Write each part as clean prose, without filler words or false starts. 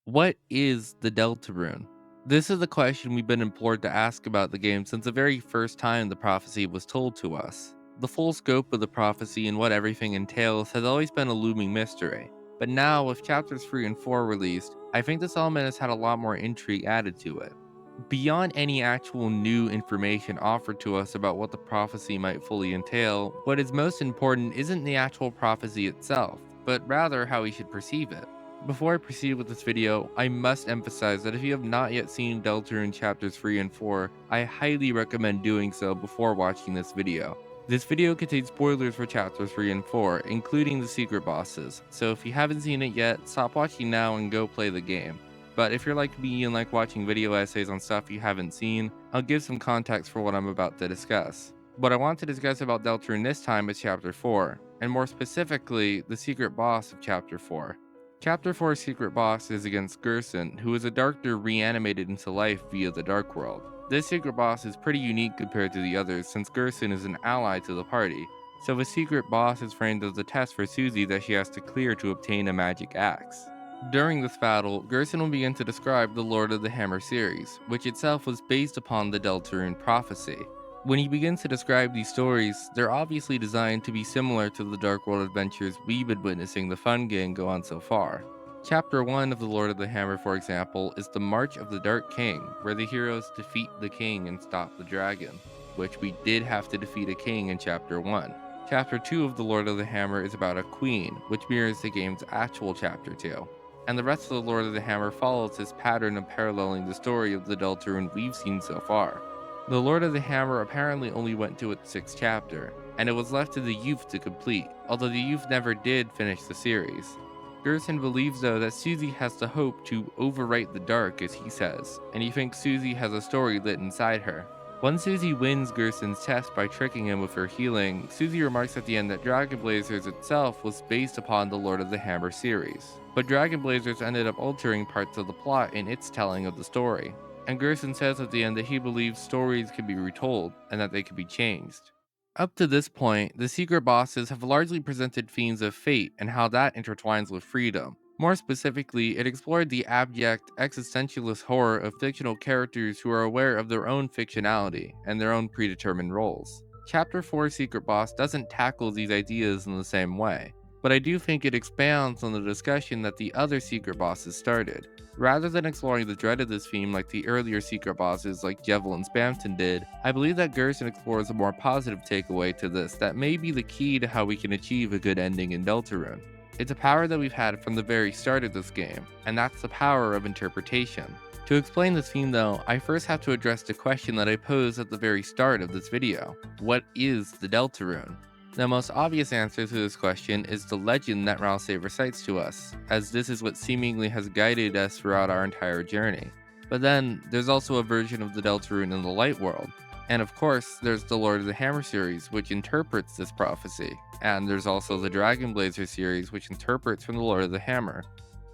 What is the Deltarune? This is the question we've been implored to ask about the game since the very first time the prophecy was told to us. The full scope of the prophecy and what everything entails has always been a looming mystery. But now, with chapters 3 and 4 released, I think this element has had a lot more intrigue added to it. Beyond any actual new information offered to us about what the prophecy might fully entail, what is most important isn't the actual prophecy itself, but rather how we should perceive it. Before I proceed with this video, I must emphasize that if you have not yet seen Deltarune chapters 3 and 4, I highly recommend doing so before watching this video. This video contains spoilers for chapters 3 and 4, including the secret bosses, so if you haven't seen it yet, stop watching now and go play the game. But if you're like me and like watching video essays on stuff you haven't seen, I'll give some context for what I'm about to discuss. What I want to discuss about Deltarune this time is Chapter 4, and more specifically, the secret boss of Chapter 4. Chapter 4's secret boss is against Gerson, who is a Darkter reanimated into life via the Dark World. This secret boss is pretty unique compared to the others since Gerson is an ally to the party, so the secret boss is framed as a test for Susie that she has to clear to obtain a magic axe. During this battle, Gerson will begin to describe the Lord of the Hammer series, which itself was based upon the Deltarune prophecy. When he begins to describe these stories, they're obviously designed to be similar to the Dark World adventures we've been witnessing the Fun Gang go on so far. Chapter 1 of The Lord of the Hammer, for example, is the March of the Dark King, where the heroes defeat the king and stop the dragon, which we did have to defeat a king in Chapter 1. Chapter 2 of The Lord of the Hammer is about a queen, which mirrors the game's actual Chapter 2. And the rest of The Lord of the Hammer follows this pattern of paralleling the story of the Deltarune we've seen so far. The Lord of the Hammer apparently only went to its 6th chapter, and it was left to the youth to complete, although the youth never did finish the series. Gerson believes though that Susie has the hope to overwrite the dark, as he says, and he thinks Susie has a story lit inside her. Once Susie wins Gerson's test by tricking him with her healing, Susie remarks at the end that Dragon Blazers itself was based upon the Lord of the Hammer series. But Dragon Blazers ended up altering parts of the plot in its telling of the story. And Gerson says at the end that he believes stories can be retold and that they can be changed. Up to this point, the secret bosses have largely presented themes of fate and how that intertwines with freedom. More specifically, it explored the abject, existentialist horror of fictional characters who are aware of their own fictionality and their own predetermined roles. Chapter 4's secret boss doesn't tackle these ideas in the same way, but I do think it expands on the discussion that the other secret bosses started. Rather than exploring the dread of this theme like the earlier secret bosses like Jevil and Spamton did, I believe that Gerson explores a more positive takeaway to this that may be the key to how we can achieve a good ending in Deltarune. It's a power that we've had from the very start of this game, and that's the power of interpretation. To explain this theme though, I first have to address the question that I posed at the very start of this video. What is the Deltarune? The most obvious answer to this question is the legend that Ralsei recites to us, as this is what seemingly has guided us throughout our entire journey. But then, there's also a version of the Deltarune in the Light World. And of course, there's the Lord of the Hammer series, which interprets this prophecy. And there's also the Dragon Blazer series, which interprets from the Lord of the Hammer.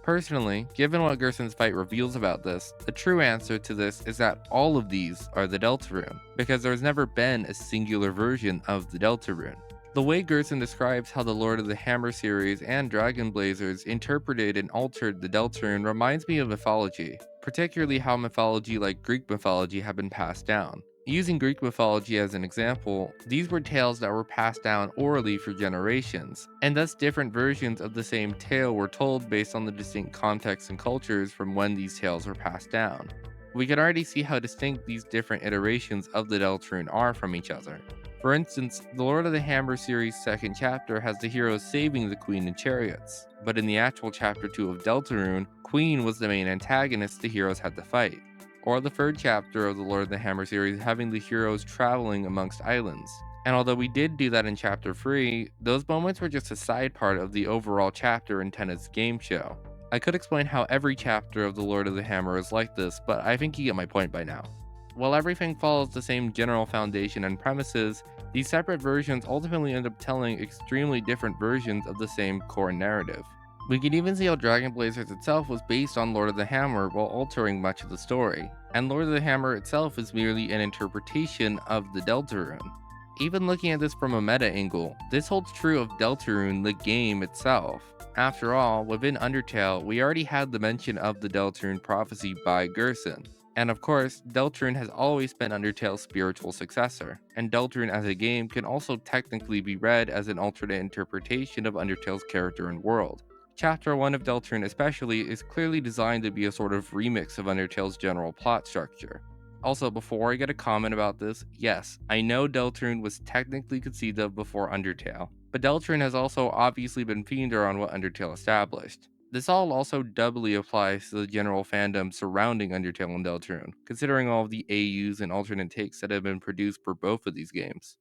Personally, given what Gerson's fight reveals about this, the true answer to this is that all of these are the Deltarune, because there's never been a singular version of the Deltarune. The way Gerson describes how the Lord of the Hammer series and Dragon Blazers interpreted and altered the Deltarune reminds me of mythology, particularly how mythology like Greek mythology have been passed down. Using Greek mythology as an example, these were tales that were passed down orally for generations, and thus different versions of the same tale were told based on the distinct contexts and cultures from when these tales were passed down. We can already see how distinct these different iterations of the Deltarune are from each other. For instance, the Lord of the Hammer series' 2nd chapter has the heroes saving the Queen in chariots, but in the actual Chapter 2 of Deltarune, Queen was the main antagonist the heroes had to fight. Or the 3rd chapter of the Lord of the Hammer series having the heroes traveling amongst islands. And although we did do that in Chapter 3, those moments were just a side part of the overall chapter in Tennant's game show. I could explain how every chapter of the Lord of the Hammer is like this, but I think you get my point by now. While everything follows the same general foundation and premises, these separate versions ultimately end up telling extremely different versions of the same core narrative. We can even see how Dragon Blazers itself was based on Lord of the Hammer while altering much of the story, and Lord of the Hammer itself is merely an interpretation of the Deltarune. Even looking at this from a meta angle, this holds true of Deltarune, the game itself. After all, within Undertale, we already had the mention of the Deltarune prophecy by Gerson. And of course, Deltarune has always been Undertale's spiritual successor, and Deltarune as a game can also technically be read as an alternate interpretation of Undertale's character and world. Chapter 1 of Deltarune especially is clearly designed to be a sort of remix of Undertale's general plot structure. Also, before I get a comment about this, yes, I know Deltarune was technically conceived of before Undertale, but Deltarune has also obviously been themed around what Undertale established. This all also doubly applies to the general fandom surrounding Undertale and Deltarune, considering all of the AUs and alternate takes that have been produced for both of these games.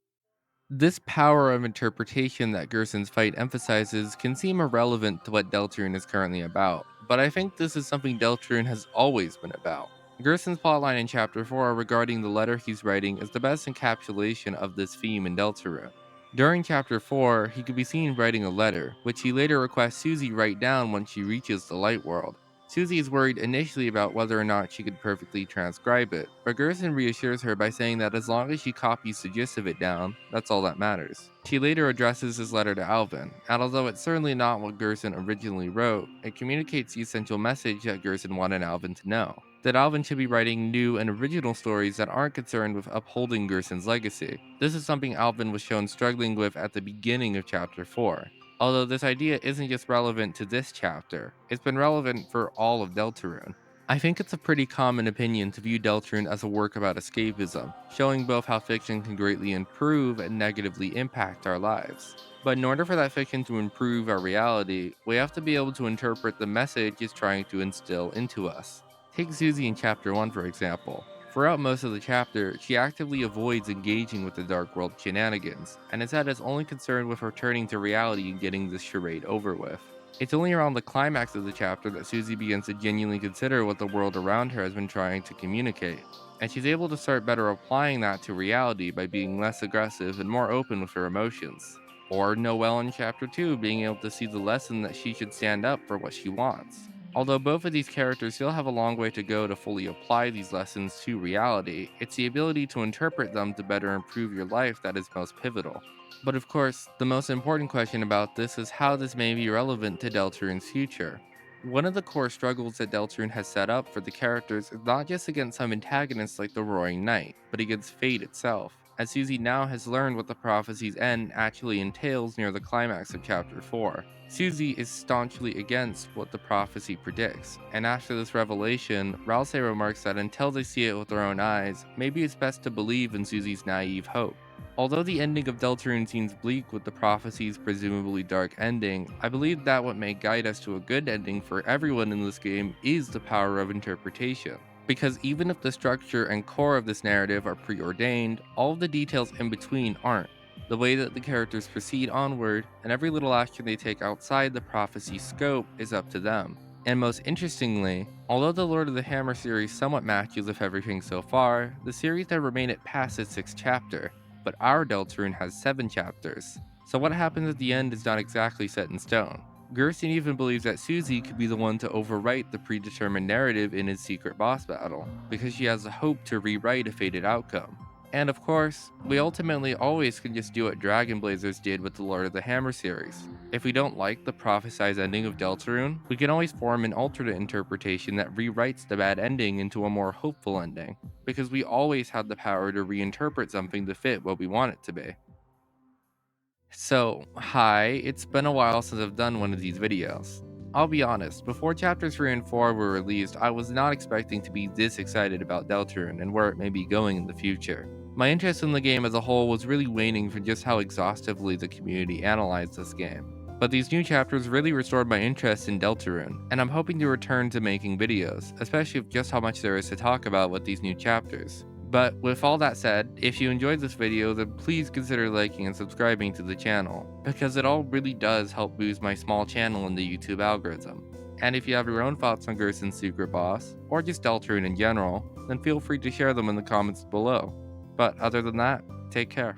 This power of interpretation that Gerson's fight emphasizes can seem irrelevant to what Deltarune is currently about, but I think this is something Deltarune has always been about. Gerson's plotline in Chapter 4 regarding the letter he's writing is the best encapsulation of this theme in Deltarune. During Chapter 4, he can be seen writing a letter, which he later requests Susie write down when she reaches the light world. Susie is worried initially about whether or not she could perfectly transcribe it, but Gerson reassures her by saying that as long as she copies the gist of it down, that's all that matters. She later addresses his letter to Alvin, and although it's certainly not what Gerson originally wrote, it communicates the essential message that Gerson wanted Alvin to know. That Alvin should be writing new and original stories that aren't concerned with upholding Gerson's legacy. This is something Alvin was shown struggling with at the beginning of Chapter 4. Although this idea isn't just relevant to this chapter, it's been relevant for all of Deltarune. I think it's a pretty common opinion to view Deltarune as a work about escapism, showing both how fiction can greatly improve and negatively impact our lives. But in order for that fiction to improve our reality, we have to be able to interpret the message it's trying to instill into us. Take Susie in Chapter 1 for example. Throughout most of the chapter, she actively avoids engaging with the Dark World shenanigans, and instead is only concerned with returning to reality and getting this charade over with. It's only around the climax of the chapter that Susie begins to genuinely consider what the world around her has been trying to communicate, and she's able to start better applying that to reality by being less aggressive and more open with her emotions. Or Noelle in Chapter 2 being able to see the lesson that she should stand up for what she wants. Although both of these characters still have a long way to go to fully apply these lessons to reality, it's the ability to interpret them to better improve your life that is most pivotal. But of course, the most important question about this is how this may be relevant to Deltarune's future. One of the core struggles that Deltarune has set up for the characters is not just against some antagonists like the Roaring Knight, but against fate itself, as Susie now has learned what the prophecy's end actually entails near the climax of Chapter 4. Susie is staunchly against what the prophecy predicts, and after this revelation, Ralsei remarks that until they see it with their own eyes, maybe it's best to believe in Susie's naive hope. Although the ending of Deltarune seems bleak with the prophecy's presumably dark ending, I believe that what may guide us to a good ending for everyone in this game is the power of interpretation. Because even if the structure and core of this narrative are preordained, all of the details in between aren't. The way that the characters proceed onward, and every little action they take outside the prophecy's scope is up to them. And most interestingly, although the Lord of the Hammer series somewhat matches with everything so far, the series never made it past its 6th chapter, but our Deltarune has 7 chapters. So what happens at the end is not exactly set in stone. Gerson even believes that Susie could be the one to overwrite the predetermined narrative in his secret boss battle, because she has the hope to rewrite a fated outcome. And of course, we ultimately always can just do what Dragon Blazers did with the Lord of the Hammer series. If we don't like the prophesized ending of Deltarune, we can always form an alternate interpretation that rewrites the bad ending into a more hopeful ending, because we always have the power to reinterpret something to fit what we want it to be. So, hi, it's been a while since I've done one of these videos. I'll be honest, before chapters 3 and 4 were released, I was not expecting to be this excited about Deltarune and where it may be going in the future. My interest in the game as a whole was really waning from just how exhaustively the community analyzed this game. But these new chapters really restored my interest in Deltarune, and I'm hoping to return to making videos, especially with just how much there is to talk about with these new chapters. But with all that said, if you enjoyed this video, then please consider liking and subscribing to the channel, because it all really does help boost my small channel in the YouTube algorithm. And if you have your own thoughts on Gerson's secret boss, or just Deltarune in general, then feel free to share them in the comments below. But other than that, take care.